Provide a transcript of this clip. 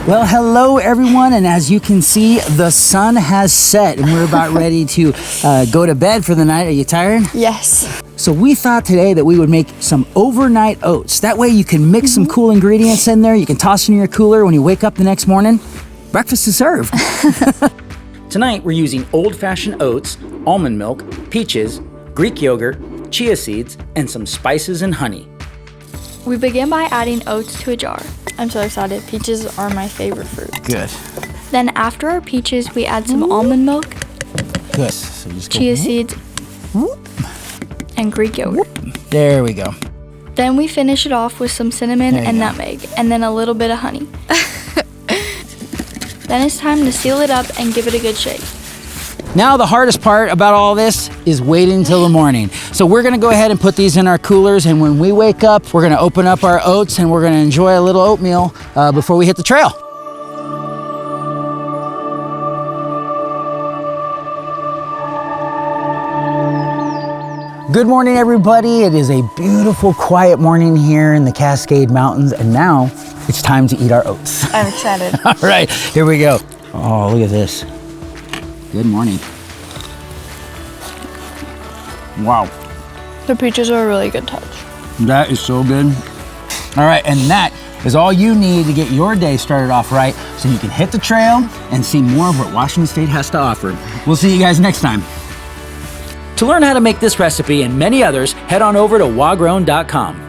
Well, hello everyone, and as you can see, the sun has set and we're about ready to go to bed for the night. Are you tired? Yes. So we thought today that we would make some overnight oats. That way you can mix some cool ingredients in there. You can toss in your cooler when you wake up the next morning. Breakfast is served. Tonight we're using old-fashioned oats, almond milk, peaches, Greek yogurt, chia seeds, and some spices and honey. We begin by adding oats to a jar. I'm so excited. Peaches are my favorite fruit. Good. Then after our peaches, we add some almond milk, Good. So just go chia seeds, and Greek yogurt. There we go. Then we finish it off with some cinnamon There you and go. nutmeg, and then a little bit of honey. Then it's time to seal it up and give it a good shake. Now the hardest part about all this is waiting until the morning. So we're gonna go ahead and put these in our coolers, and when we wake up, we're gonna open up our oats and we're gonna enjoy a little oatmeal before we hit the trail. Good morning, everybody. It is a beautiful, quiet morning here in the Cascade Mountains, and now it's time to eat our oats. I'm excited. All right, here we go. Oh, look at this. Good morning. Wow, The peaches are a really good touch. that is so good. All right, and that is all you need to get your day started off right, so you can hit the trail and see more of what Washington State has to offer. We'll see you guys next time. To learn how to make this recipe and many others, head on over to wagrown.com.